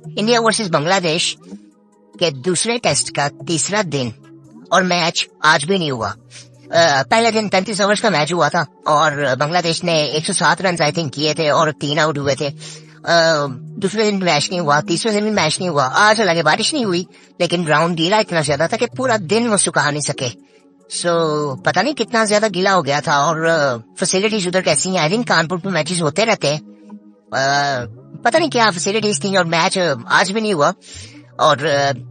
India versus Bangladesh के दूसरे test का तीसरा दिन और मैच आज भी नहीं हुआ। पहले दिन 35 ओवर्स का मैच हुआ था और बांग्लादेश ने 107 रन आई थिंक किए थे और 3 आउट हुए थे। दूसरे दिन मैच नहीं हुआ, तीसरे दिन भी मैच नहीं हुआ। आज हालांकि बारिश नहीं हुई लेकिन ग्राउंड गीला इतना ज्यादा था कि पूरा दिन वो सुखा नहीं सके। पता नहीं कितना ज्यादा गीला हो गया था। और फैसिलिटीज उधर कैसी हैं? आई थिंक कानपुर में मैचेस होते रहते हैं, पता नहीं क्या फैसिलिटीज थी और मैच आज भी नहीं हुआ। और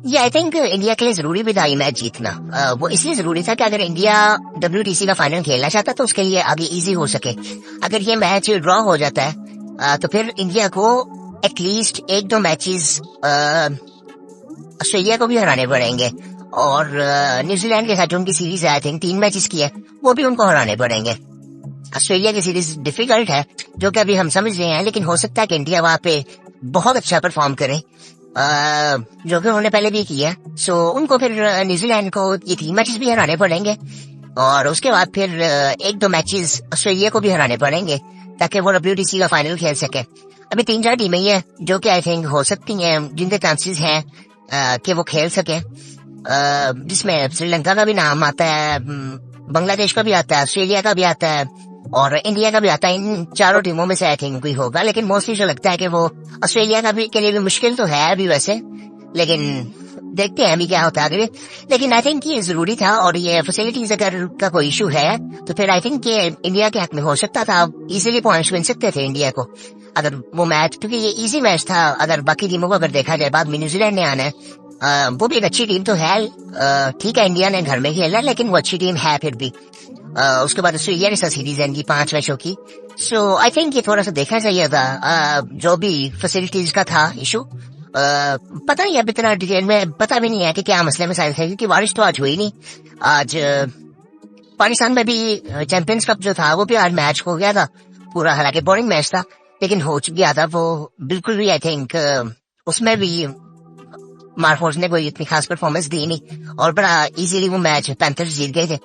ये आई थिंक इंडिया के लिए जरूरी भी था ये मैच जीतना। वो इसलिए जरूरी था कि अगर इंडिया WTC का फाइनल खेलना चाहता तो उसके लिए आगे इजी हो सके। अगर ये मैच ड्रॉ हो जाता है तो फिर इंडिया को एटलीस्ट 1-2 मैचेस ऑस्ट्रेलिया को भी हराने पड़ेंगे और न्यूजीलैंड के साथ उनकी सीरीज आई थिंक 3 मैचेस की है, वो भी उनको हराने पड़ेंगे। ऑस्ट्रेलिया की सीरीज डिफिकल्ट है जो कि अभी हम समझ रहे हैं, लेकिन हो सकता है कि इंडिया वहां पे बहुत अच्छा परफॉर्म करे जो कि उन्होंने पहले भी किया। उनको फिर न्यूजीलैंड को ये 3 मैचेस भी हराने पड़ेंगे और उसके बाद फिर 1-2 मैचेस ऑस्ट्रेलिया को भी हराने पड़ेंगे ताकि वो WTC का फाइनल खेल सके। अभी 3-4 टीमें ही है जो कि आई थिंक हो सकती हैं, जिनके चांसेस हैं कि वो खेल सके, जिसमें श्रीलंका का भी नाम आता है, बांग्लादेश का भी आता है, ऑस्ट्रेलिया का भी आता है और इंडिया का भी आता है। इन चारों टीमों में से आई थिंक कोई होगा, लेकिन मोस्टली जो लगता है कि वो ऑस्ट्रेलिया का भी के लिए भी मुश्किल तो है अभी वैसे, लेकिन देखते हैं अभी क्या होता है आगे। लेकिन आई थिंक ये जरूरी था और ये फैसिलिटीज अगर का कोई इशू है तो फिर आई थिंक ये इंडिया के हक में हो सकता था, इजीली पॉइंट्स मिल सकते थे इंडिया को अगर वो मैच, क्योंकि ये इजी मैच था। अगर बाकी टीमों को अगर देखा जाए, बाद में न्यूजीलैंड ने आना है, वो भी एक अच्छी टीम तो है। ठीक है इंडिया ने घर में खेला लेकिन वो अच्छी टीम है फिर भी। उसके बाद ऑस्ट्रेलिया के साथ सीरीज है इनकी 5 मैचों की। आई थिंक ये थोड़ा सा देखना चाहिए था जो भी फैसिलिटीज का था इशू। पता नहीं अब इतना डिटेल में पता भी नहीं है कि क्या मसले में शायद है, क्योंकि बारिश तो आज हुई नहीं। आज पाकिस्तान में भी चैंपियंस कप जो था वो भी आज मैच हो गया था पूरा, हालांकि बोरिंग मैच था लेकिन हो गया था वो बिल्कुल भी। आई थिंक उसमें भी मार्फोर्स ने कोई इतनी खास परफॉर्मेंस दी नहीं और बड़ा इजीली वो मैच पैंथर्स जीत गए थे।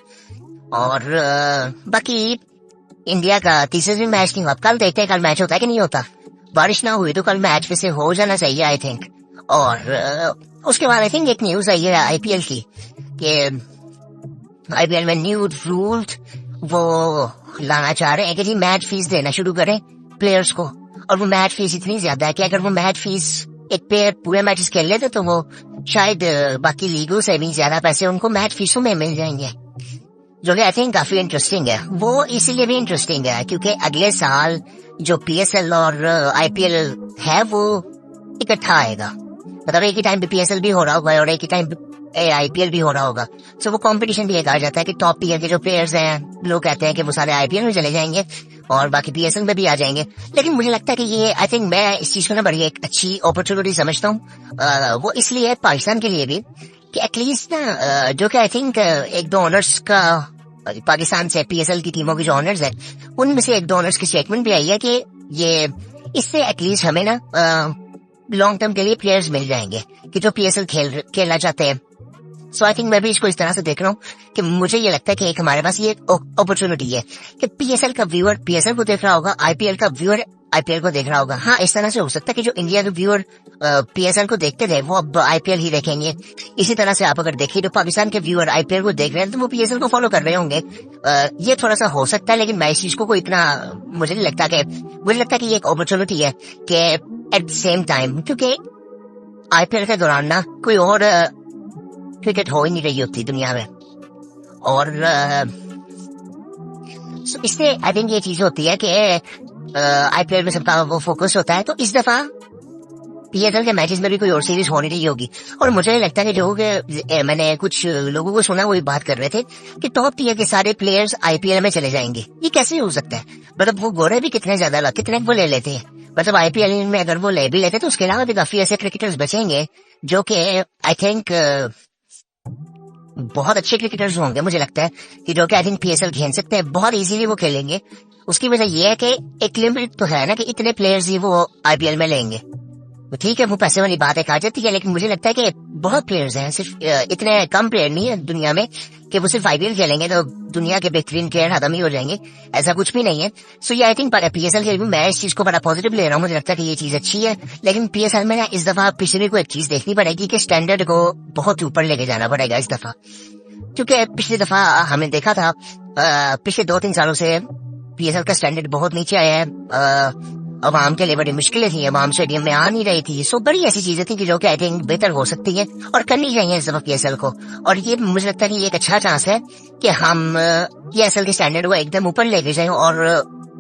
और बाकी इंडिया का तीसरे दिन मैच नहीं हुआ। कल देखते हैं कल मैच होता है कि नहीं होता। बारिश ना हुई तो कल मैच वैसे हो जाना चाहिए आई थिंक। और उसके बाद आई थिंक एक न्यूज आई है IPL की कि IPL में न्यू रूल वो लाना चाह रहे हैं कि जी मैच फीस देना शुरू करें प्लेयर्स को। और वो मैच फीस इतनी ज्यादा है कि अगर वो मैच फीस एक प्लेयर पूरे मैचेस खेल लेते तो वो शायद बाकी लीगों से भी ज्यादा पैसे उनको मैच फीसों में मिल जाएंगे, जो कि आई थिंक काफी इंटरेस्टिंग है। वो इसीलिए भी इंटरेस्टिंग है क्योंकि अगले साल जो PSL और IPL है वो इकट्ठा आएगा, मतलब एक ही टाइम पे PSL भी हो रहा होगा और एक ही टाइम पे IPL भी हो रहा होगा। वो कंपटीशन भी एक आ जाता है कि टॉप टीयर के जो प्लेयर्स हैं लोग कहते हैं कि वो सारे IPL में चले जाएंगे और बाकी PSL में भी आ जाएंगे। लेकिन मुझे लगता है कि ये आई थिंक मैं इस चीज को ना बड़ी एक अच्छी अपॉर्चुनिटी समझता हूँ। वो इसलिए पाकिस्तान के लिए भी कि एटलीस्ट ना जो कि आई थिंक 1-2 ऑनर्स का पाकिस्तान से PSL की टीमों के जो ऑनर्स है उनमें से 1-2 ऑनर्स की स्टेटमेंट भी आई है कि ये इससे एटलीस्ट हमें ना लॉन्ग टर्म के लिए प्लेयर्स मिल जाएंगे कि जो PSL खेलना चाहते हैं। आई थिंक मैं भी इसको इस तरह से देख रहा हूँ कि मुझे ये लगता है कि एक हमारे पास ये अपॉर्चुनिटी है कि PSL का व्यूअर PSL को देख रहा होगा, IPL का व्यूअर IPL को देख रहा होगा। हाँ, इस तरह से हो सकता है कि जो इंडिया के व्यूअर PSL को देखते थे वो अब IPL ही देखेंगे। इसी तरह से आप अगर देखिए तो पाकिस्तान के व्यूअर IPL को देख रहे हैं तो वो PSL को फॉलो कर रहे होंगे। ये थोड़ा सा हो सकता है, लेकिन मैं इस चीज को इतना मुझे नहीं लगता कि मुझे लगता है कि ये एक अपॉर्चुनिटी है कि एट द सेम टाइम, क्योंकि IPL के दौरान ना कोई और क्रिकेट हो ही नहीं रही होती दुनिया में। और इससे आई थिंक ये चीज होती है कि IPL में सबका वो फोकस होता है। तो इस दफा PSL के मैचेस में भी कोई और सीरीज होनी नहीं होगी। और मुझे लगता है कि जो मैंने कुछ लोगों को सुना वो बात कर रहे थे कि टॉप टीयर के सारे प्लेयर्स IPL में चले जाएंगे। ये कैसे हो सकता है? मतलब वो गोरे भी कितने ज्यादा कितने वो ले लेते हैं, मतलब IPL में अगर वो ले भी लेते तो उसके अलावा भी काफी ऐसे क्रिकेटर्स बचेंगे जो कि आई थिंक बहुत अच्छे क्रिकेटर्स होंगे। मुझे लगता है कि जो कि आई थिंक PSL खेल सकते हैं, बहुत इजीली वो खेलेंगे। उसकी वजह यह है कि एक लिमिट तो है ना कि इतने प्लेयर्स ही वो IPL में लेंगे। तो ठीक है, वो पैसे वाली बात एक आ जाती है, लेकिन मुझे लगता है कि बहुत प्लेयर्स हैं, सिर्फ इतने कम प्लेयर नहीं है दुनिया में कि वो सिर्फ आईपीएल खेलेंगे तो दुनिया के बेहतरीन प्लेयर खत्म ही हो जाएंगे, ऐसा कुछ भी नहीं है। सो ये आई थिंक पीएसएल के मैं इस चीज को बड़ा पॉजिटिव ले रहा हूँ, मुझे लगता है कि ये चीज अच्छी है। लेकिन पीएसएल में ना इस दफा पिछले को एक चीज देखनी पड़ेगी कि स्टैंडर्ड को बहुत ऊपर लेके जाना पड़ेगा इस दफा, क्योंकि पिछली दफा हमने देखा था पिछले 2-3 सालों से पीएसएल का स्टैंडर्ड बहुत नीचे आया है। अवाम के लिए बड़ी मुश्किलें थी, अवाम स्टेडियम में आ नहीं रही थी। सो बड़ी ऐसी चीजें थी कि जो कि आई थिंक बेहतर हो सकती है और करनी चाहिए इस दफा पीएसएल को। और ये मुझे लगता है कि ये एक अच्छा चांस है कि हम पीएसएल के स्टैंडर्ड को एकदम ऊपर लेके जाएं और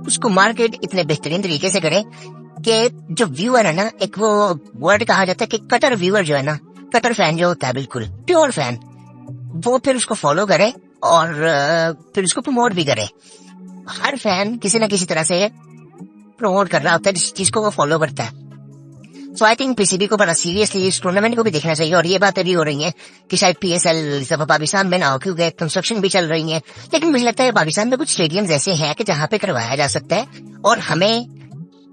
उसको मार्केट इतने बेहतरीन तरीके से करें कि जो व्यूअर है ना, एक वो वर्ड कहा जाता है कि कटर व्यूअर जो है ना, कटर फैन जो होता है, बिल्कुल प्योर फैन, वो फिर उसको फॉलो करे और फिर उसको प्रमोट भी करे। हर फैन किसी न किसी तरह से प्रमोट कर रहा होता है जिस चीज को वो फॉलो करता है। सो आई थिंक पीसीबी को बड़ा सीरियसली इस टूर्नामेंट को भी देखना चाहिए। और ये बातें भी हो रही हैं कि शायद पीएसएल इस दफा पाकिस्तान में ना हो, क्योंकि कंस्ट्रक्शन भी चल रही है। लेकिन मुझे लगता है पाकिस्तान में कुछ स्टेडियम्स ऐसे हैं कि जहाँ पे करवाया जा सकता है और हमें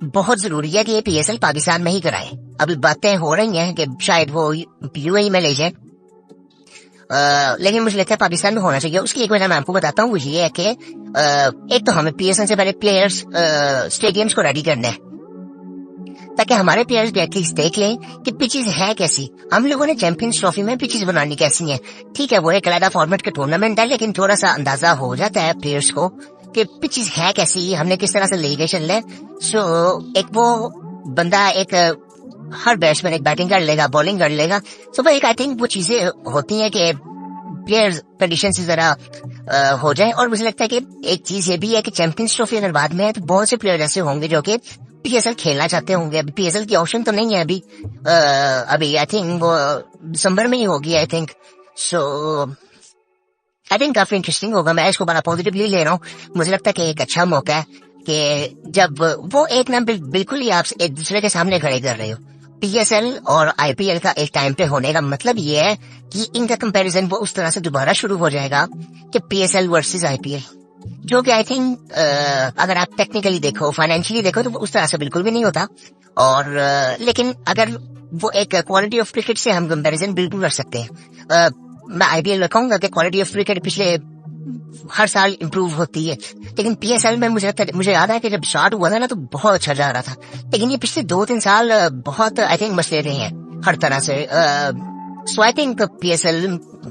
बहुत जरूरी है कि ये पीएसएल पाकिस्तान में ही कराए। अभी बातें हो रही हैं कि शायद वो यूएई में ले जाए, लेकिन मुझे लगता है पाकिस्तान में होना चाहिए। उसकी एक वजह मैं आपको बताता हूँ, वो ये है कि एक तो हमें पीएसएल से पहले प्लेयर्स स्टेडियम्स को रेडी करना है ताकि हमारे प्लेयर्स भी एटलीस्ट देख लें कि पिचेस है कैसी। हम लोगों ने चैंपियंस ट्रॉफी में पिचेस बनानी कैसी हैं। ठीक है, वो एक अलग फॉर्मेट का टूर्नामेंट है, लेकिन थोड़ा सा अंदाजा हो जाता है प्लेयर्स को कि पिचेस है कैसी, हमने किस तरह से लेके चलना है। सो एक वो बंदा एक हर बैट्समैन एक बैटिंग कर लेगा, बॉलिंग कर लेगा। सो वो एक आई थिंक वो चीजें होती हैं कि प्लेयर्स कंडीशन से जरा हो जाए। और मुझे लगता है कि एक चीज ये भी है कि चैंपियंस ट्रॉफी अगर बाद में है तो बहुत से प्लेयर ऐसे होंगे जो कि पीएसएल खेलना चाहते होंगे। अभी पीएसएल की ऑप्शन तो नहीं है अभी आई थिंक वो दिसंबर में ही होगी I think. So I think काफी इंटरेस्टिंग होगा। मैं इसको बड़ा पॉजिटिवली ले रहा हूँ। मुझे लगता है कि एक अच्छा मौका है कि जब वो एक नाम बिल्कुल ही आप एक दूसरे के सामने खड़े कर रहे हो। पीएसएल और आईपीएल का एक टाइम पे होने का मतलब ये है कि इनका कंपैरिजन वो उस तरह से दोबारा शुरू हो जाएगा कि पीएसएल वर्सेस आईपीएल, जो कि आई थिंक अगर आप टेक्निकली देखो, फाइनेंशियली देखो तो उस तरह से बिल्कुल भी नहीं होता। और लेकिन अगर वो एक क्वालिटी ऑफ क्रिकेट से हम कंपैरिजन बिल्कुल कर सकते हैं। मैं आईपीएल में कहूंगा कि क्वालिटी ऑफ क्रिकेट पिछले हर साल इम्प्रूव होती है, लेकिन पीएसएल में मुझे याद है कि जब स्टार्ट हुआ था ना तो बहुत अच्छा जा रहा था। लेकिन ये पिछले 2-3 साल बहुत आई थिंक मसले रहे हैं हर तरह से। सो आई थिंक पीएसएल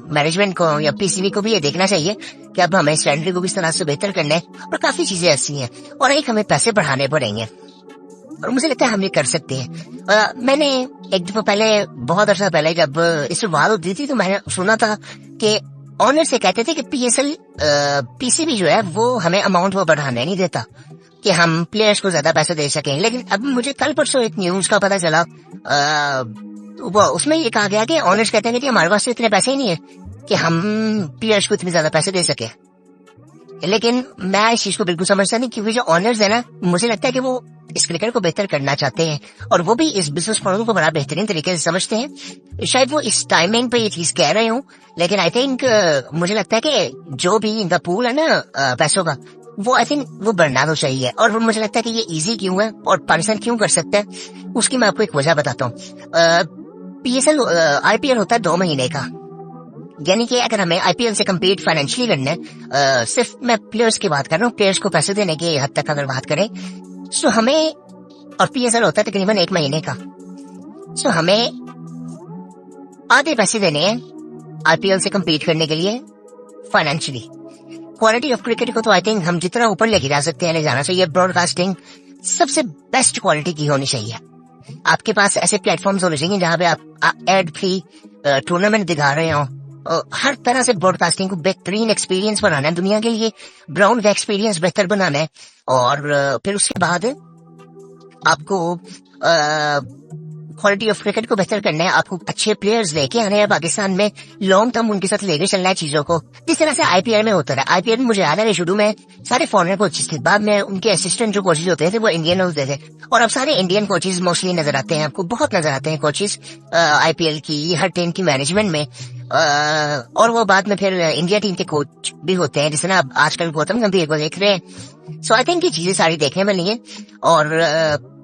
मैनेजमेंट को या पीसीबी को भी ये देखना चाहिए कि अब हमें स्टैंडर्ड को किस तरह से बेहतर करना है। और काफी चीजें ऐसी हैं और एक हमें पैसे बढ़ाने पड़ेंगे और मुझे लगता है हम ये कर सकते हैं। मैंने एक दफा पहले, बहुत अर्सा पहले जब इस पर बात होती थी तो मैंने सुना था कि ऑनर से कहते थे कि पीसीबी जो है वो हमें अमाउंट वो बढ़ाने नहीं देता कि हम प्लेयर्स को ज्यादा पैसे दे सकें। लेकिन अब मुझे कल परसों एक न्यूज का पता चला, वो उसमें ये कहा गया कि ऑनर्स कहते हैं कि हमारे पास तो इतने पैसे ही नहीं है कि हम प्लेयर्स को इतने ज्यादा पैसे दे सके। लेकिन मैं इस चीज को बिल्कुल समझता नहीं, क्योंकि जो ऑनर्स है ना, मुझे लगता है कि वो इस क्रिकेट को बेहतर करना चाहते हैं और वो भी इस बिजनेस मॉडल को बड़ा बेहतरीन तरीके से समझते हैं। शायद वो इस टाइमिंग पे ये चीज कह रहे हूँ, लेकिन आई थिंक मुझे लगता है कि जो भी इनका पूल है ना पैसों का, वो आई थिंक वो बढ़ना तो चाहिए। और वो मुझे लगता है कि ये इजी क्यों है और पाकिस्तान क्यों कर सकता है, उसकी मैं आपको एक वजह बताता हूँ। पीएसएल आईपीएल होता है 2 महीने का, यानी कि अगर हमें आईपीएल से कम्पीट फाइनेंशियली करना है, सिर्फ मैं प्लेयर्स की बात कर रहा हूँ, प्लेयर्स को पैसे देने की हद तक अगर बात करें, सो हमें, और पीएसएल होता है तकरीबन 1 महीने का, सो हमें आधे पैसे देने हैं आईपीएल से कम्पीट करने के लिए फाइनेंशियली। क्वालिटी ऑफ क्रिकेट को तो आई थिंक हम जितना ऊपर लेके जा सकते हैं ले जाना चाहिए। ब्रॉडकास्टिंग सबसे बेस्ट क्वालिटी की होनी चाहिए। आपके पास ऐसे प्लेटफॉर्म्स होने चाहिए जहां पे आप एड फ्री टूर्नामेंट दिखा रहे हो। हर तरह से ब्रॉडकास्टिंग को बेहतरीन एक्सपीरियंस बनाना है दुनिया के लिए, ग्राउंड का एक्सपीरियंस बेहतर बनाना है। और फिर उसके बाद आपको क्वालिटी ऑफ क्रिकेट को बेहतर करना है, आपको अच्छे प्लेयर्स लेके आने हैं पाकिस्तान में, लॉन्ग टर्म उनके साथ लेके चलना है चीजों को, जिस तरह से आईपीएल में होता है। आईपीएल में मुझे याद है शुरू में सारे फॉरेनर कोचेस थे, बाद में उनके असिस्टेंट जो कोचेस होते थे वो इंडियन होते थे, और अब सारे इंडियन कोचेस मोस्टली नजर आते हैं, आपको बहुत नजर आते हैं कोचेस आईपीएल की हर टीम की मैनेजमेंट में। और वो बाद में फिर इंडिया टीम के कोच भी होते हैं, जिससे ना आजकल गौतम गंभीर को देख रहे हैं, सो आई थिंक ये चीजें सारी देखने वाली हैं और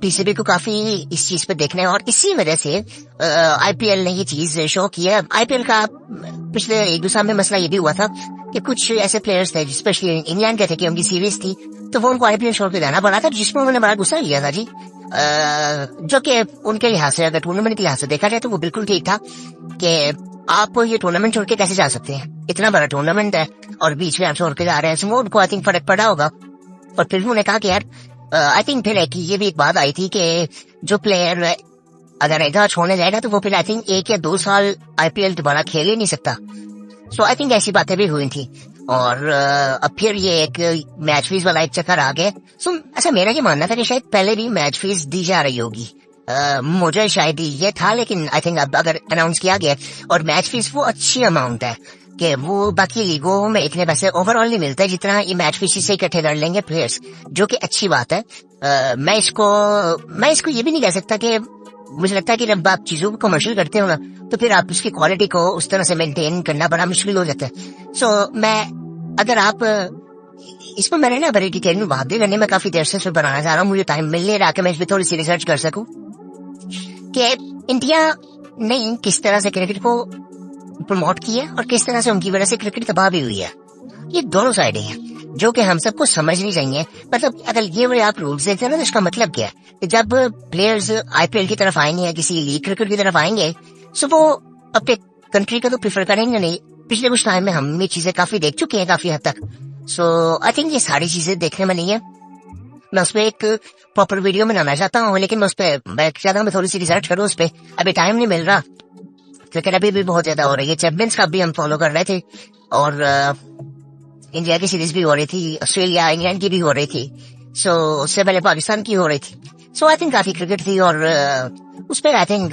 पीसीबी को काफी इस चीज पे देखना है और इसी वजह से आईपीएल ने ये चीज शो की है। आईपीएल का पिछले 1-2 साल में मसला ये भी हुआ था कि कुछ ऐसे प्लेयर्स थे स्पेशली इंग्लैंड के थे कि उनकी सीरीज थी तो वो उनको आईपीएल छोड़ के जाना पड़ा था, जिसमें उन्होंने बड़ा गुस्सा किया था जी। जो कि उनके लिहाज से अगर टूर्नामेंट के लिहाज से देखा जाए तो वो बिल्कुल ठीक था कि आप ये टूर्नामेंट छोड़ के कैसे जा सकते हैं, इतना बड़ा टूर्नामेंट है और बीच में आप छोड़ के जा रहे हैं। उनको आई थिंक फर्क पड़ा होगा और फिर उन्होंने कहा कि यार आई थिंक फिर कि ये भी एक बात आई थी कि जो प्लेयर अगर इधर छोड़ने जाएगा तो वो फिर आई थिंक 1 या 2 साल आईपीएल दोबारा खेल ही नहीं सकता। सो आई थिंक ऐसी बातें भी हुई थी और अब फिर ये एक मैच फीस वाला एक चक्कर आ गया। सो अच्छा मेरा ये मानना था कि शायद पहले भी मैच फीस दी जा रही होगी, मुझे शायद ये था, लेकिन आई थिंक अब अगर अनाउंस किया गया और मैच फीस वो अच्छी अमाउंट है कि वो बाकी लीगों में इतने पैसे ओवरऑल नहीं मिलते जितना ये मैच फीस से इकट्ठे कर लेंगे प्लेयर्स, जो कि अच्छी बात है। मैं इसको ये भी नहीं कह सकता कि मुझे लगता है कि जब आप चीजों को कमर्शियल करते हो ना तो फिर आप उसकी क्वालिटी को उस तरह से मेंटेन करना बड़ा मुश्किल हो जाता है। सो मैं अगर आप इसमें मैंने ना बड़ी डिटेल में बात भी करने में काफी देर से बनाना चाह रहा हूँ, मुझे टाइम मिल नहीं रहा कि मैं इस पर थोड़ी सी रिसर्च कर सकूं कि इंडिया ने किस तरह से क्रिकेट को प्रमोट किया और किस तरह से उनकी वजह से क्रिकेट तबाह भी हुई है। ये दोनों साइडें हैं जो कि हम सबको समझनी चाहिए। मतलब अगर ये वाले आप रूल्स देखते हैं ना तो इसका मतलब क्या है कि जब प्लेयर्स आईपीएल की तरफ आएंगे या किसी लीग क्रिकेट की तरफ आएंगे सो वो अपने कंट्री को तो प्रेफर करेंगे नहीं। पिछले कुछ टाइम में हम ये चीजें काफी देख चुके हैं काफी हद तक। सो आई थिंक ये सारी चीजें देखने में नहीं है। मैं उस पर एक प्रॉपर वीडियो बनाना चाहता हूँ, लेकिन मैं उस पर थोड़ी सी रिसर्च करूँ उस पर, अभी टाइम नहीं मिल रहा। क्रिकेट अभी भी बहुत ज्यादा हो रही है, चैंपियंस कप भी हम फॉलो कर रहे थे और इंडिया की सीरीज भी हो रही थी, ऑस्ट्रेलिया इंग्लैंड की भी हो रही थी, सो उससे पहले पाकिस्तान की हो रही थी। सो आई थिंक काफी क्रिकेट थी और उस पर आई थिंक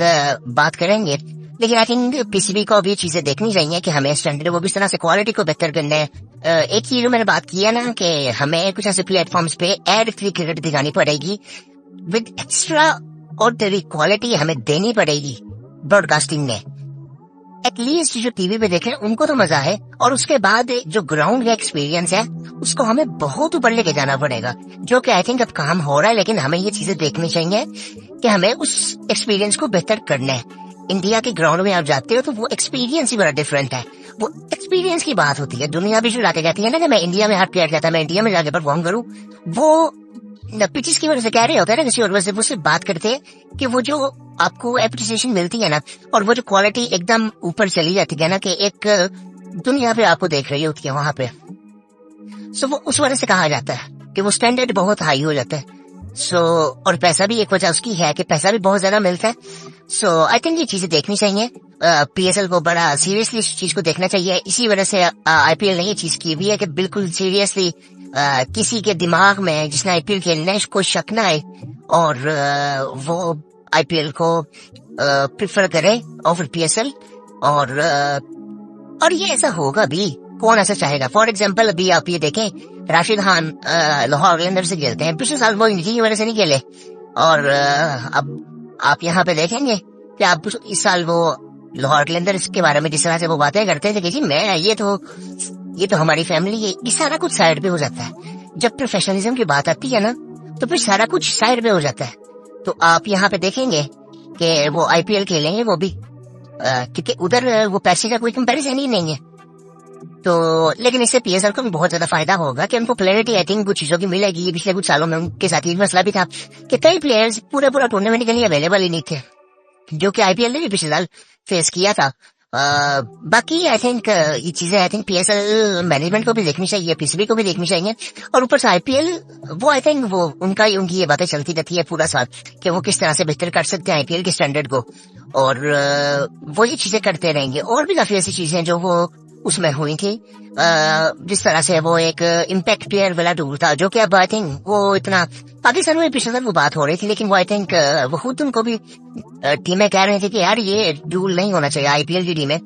बात करेंगे। लेकिन आई थिंक पीसीबी को भी चीजें देखनी चाहिए कि हमें स्टैंडर्ड वो भी इस तरह से क्वालिटी को बेहतर करना है। एक चीज मैंने बात की है ना कि हमें कुछ ऐसे प्लेटफॉर्म्स पे एड फ्री क्रिकेट दिखानी पड़ेगी विद एक्स्ट्रा ऑर्डिनरी क्वालिटी हमें देनी पड़ेगी ब्रॉडकास्टिंग में। एटलीस्ट जो टीवी पे देखें उनको तो मजा है और उसके बाद जो ग्राउंड का एक्सपीरियंस है उसको हमें बहुत ऊपर लेके जाना पड़ेगा, जो कि आई थिंक अब काम हो रहा है। लेकिन हमें ये चीजें देखनी चाहिए कि हमें उस एक्सपीरियंस को बेहतर करना है। इंडिया के ग्राउंड में आप जाते हो तो वो एक्सपीरियंस ही बड़ा डिफरेंट है। वो एक्सपीरियंस की बात होती है। दुनिया भी जो लाके कहती है ना कि मैं इंडिया में हर प्लेयर कहता है मैं इंडिया में जाके परफॉर्म करूँ, वो पिचेस की वजह से कह रहे होते हैं ना किसी और वजह से, वो सिर्फ बात करते हैं कि वो जो आपको एप्रिसिएशन मिलती है ना और वो जो क्वालिटी एकदम ऊपर चली जाती है ना कि एक दुनिया पे आपको देख रही होती है वहां पे। सो वो उस वजह से कहा जाता है कि वो स्टैंडर्ड बहुत हाई हो जाता है। सो और पैसा भी एक वजह उसकी है कि पैसा भी बहुत ज्यादा मिलता है। सो आई थिंक ये चीजें देखनी चाहिए। पीएसएल को बड़ा सीरियसली इस चीज को देखना चाहिए। इसी वजह से आईपीएल ने ये चीज की भी है कि बिल्कुल सीरियसली किसी के दिमाग में जिसने आईपीएल खेलना है इसको शक ना आए और वो आईपीएल को प्रिफर करे ओवर पीएसएल। और ये ऐसा होगा भी, कौन ऐसा चाहेगा। फॉर एग्जाम्पल अभी आप ये देखें राशिद खान लाहौर कलंदर से खेलते हैं, पिछले साल वो इंजरी की वजह से नहीं खेले और अब आप यहाँ पे देखेंगे कि आप इस साल वो लाहौर कलंदर के बारे में जिस तरह से वो बातें करते थे कि जी मैं ये तो हमारी फैमिली है, ये सारा कुछ साइड पे हो जाता है। जब प्रोफेशनलिज्म की बात आती है ना तो फिर सारा कुछ साइड पे हो जाता है। तो आप यहाँ पे देखेंगे कि वो आईपीएल खेलेंगे वो भी क्योंकि उधर वो पैसे का कोई कंपैरिजन ही नहीं है। तो लेकिन इससे पीएसएल को भी बहुत ज्यादा फायदा होगा कि उनको प्लेयरिटी आई थिंक कुछ चीजों की मिलेगी। पिछले कुछ सालों में उनके साथ ये मसला भी था कि कई प्लेयर्स पूरा टूर्नामेंट के लिए अवेलेबल ही नहीं थे, जो कि आईपीएल ने भी पिछले साल फेस किया था। बाकी आई थिंक ये चीजें आई थिंक पीएसएल मैनेजमेंट को भी देखनी चाहिए, पीसीबी को भी देखनी चाहिए और ऊपर से आईपीएल वो आई थिंक वो उनकी ये बातें चलती रहती है पूरा साल कि वो किस तरह से बेहतर कर सकते हैं आईपीएल के स्टैंडर्ड को और वो ये चीजें करते रहेंगे। और भी काफी ऐसी चीजें जो वो उसमें हुई थी, जिस तरह से वो एक इम्पैक्ट प्लेयर वाला रूल था जो कि अब आई थिंक वो इतना पाकिस्तान में पिछले साल वो बात हो रही थी, लेकिन वो आई थिंक वो खुद उनको भी टीमें कह रहे थे कि यार ये रूल नहीं होना चाहिए आईपीएल की टीमें।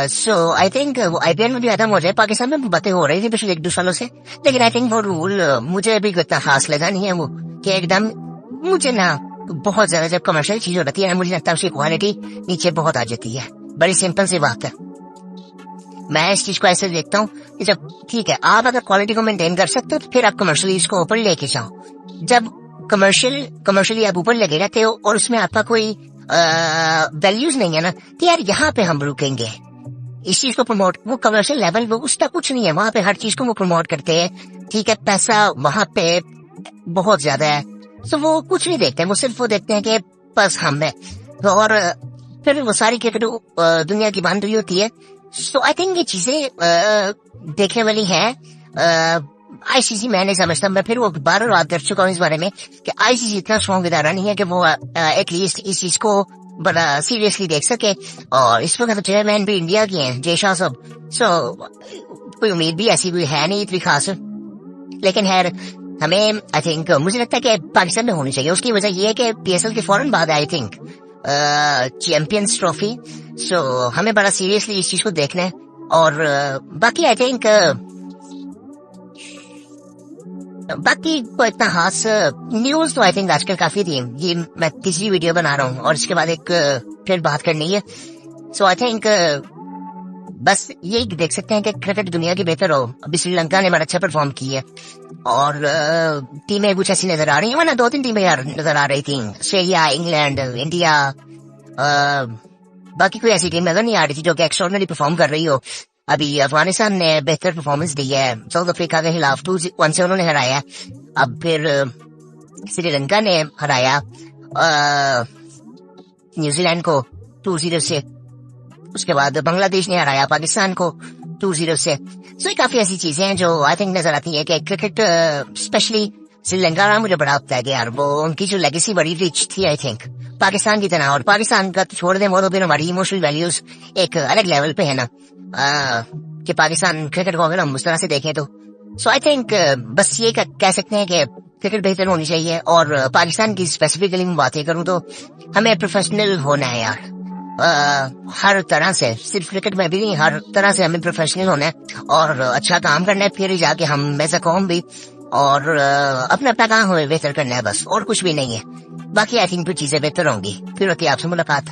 सो आई थिंक वो आईपीएल में भी खत्म हो जाए। पाकिस्तान में बातें हो रही थी पिछले 1-2 सालों से, लेकिन आई थिंक वो रूल मुझे भी इतना खास लगा नहीं है वो कि एकदम मुझे ना बहुत ज्यादा जब कमर्शियल चीज होती है ना मुझे लगता है उसकी क्वालिटी नीचे बहुत आ जाती है। बड़ी सिंपल सी बात है। मैं इस चीज को ऐसे देखता हूँ कि जब ठीक है आप अगर क्वालिटी को मेंटेन कर सकते हो तो फिर आप कमर्शियली इसको ऊपर लेके जाओ। जब कमर्शियली आप ऊपर लगे रहते हो और उसमें आपका कोई वैल्यूज नहीं है ना, तो यार यहाँ पे हम रुकेंगे। इस चीज को प्रमोट, वो कमर्शियल लेवल वो उसका कुछ नहीं है, वहां पे हर चीज को वो प्रमोट करते हैं, ठीक है, पैसा वहां पे बहुत ज्यादा है, तो वो कुछ नहीं देखते हैं, वो सिर्फ वो देखते हैं कि बस हम है, और फिर वो सारी क्रिकेट दुनिया की बंद हुई होती है। सो आई थिंक ये चीजें देखने वाली है। आईसीसी मैं नहीं समझता, मैं फिर वो बार बात कर चुका हूँ इस बारे में कि आईसीसी इतना स्ट्रॉन्ग इदारा नहीं है कि वो एटलीस्ट इस चीज को बड़ा सीरियसली देख सके। और इस वक्त चेयरमैन भी इंडिया के हैं, जय शाह साहब, सो कोई उम्मीद भी ऐसी कोई है नहीं इतनी खास। लेकिन खैर हमें आई थिंक मुझे लगता है कि पाकिस्तान में होनी चाहिए। उसकी वजह ये है कि पीएसएल के फौरन बाद आई थिंक चैंपियंस ट्रॉफी, सो हमें बड़ा सीरियसली इस चीज को देखना है। और बाकी आई थिंक बाकी कोई इतना खास न्यूज तो आई थिंक आजकल काफी थी। ये मैं तीसरी वीडियो बना रहा हूँ और इसके बाद एक फिर बात करनी है। सो आई थिंक बस ये देख सकते हैं कि क्रिकेट दुनिया की बेहतर हो। अभी श्रीलंका ने बड़ा अच्छा परफॉर्म किया है और टीमें कुछ ऐसी नजर आ रही है, वरना 2-3 टीमें यार नजर आ रही थी, ऑस्ट्रेलिया, इंग्लैंड, इंडिया, बाकी कोई ऐसी टीम नजर नहीं आ रही थी जो कि एक्स्ट्राऑर्डिनरी परफॉर्म कर रही हो। अभी अफगानिस्तान ने बेहतर परफॉर्मेंस दी है, साउथ अफ्रीका के खिलाफ 2-1 से उन्होंने हराया। अब फिर श्रीलंका ने हराया न्यूजीलैंड को 2-0 से। उसके बाद बांग्लादेश ने हराया पाकिस्तान को 2-0 से। सो काफी ऐसी चीजें हैं जो आई थिंक नजर आती है कि क्रिकेट स्पेशली श्रीलंका में मुझे बड़ा लगता है कि यार वो उनकी जो लेगेसी बड़ी रिच थी आई थिंक पाकिस्तान की तरह। और पाकिस्तान का तो छोड़ दें, वो तो फिर हमारी इमोशनल वैल्यूज एक अलग लेवल पे है ना, कि पाकिस्तान क्रिकेट को अगर हम उस तरह से देखें तो। सो आई थिंक बस ये कह सकते हैं कि क्रिकेट बेहतर होनी चाहिए। और पाकिस्तान की स्पेसिफिकली मैं बातें करूं तो हमें प्रोफेशनल होना है यार, हर तरह से, सिर्फ क्रिकेट में भी नहीं, हर तरह से हमें प्रोफेशनल होना है और अच्छा काम करना है, फिर जाके हम एज अ कौम भी और अपना काम हमें बेहतर करना है, बस और कुछ भी नहीं है। बाकी आई थिंक फिर चीजें बेहतर होंगी। फिर होती है आपसे मुलाकात।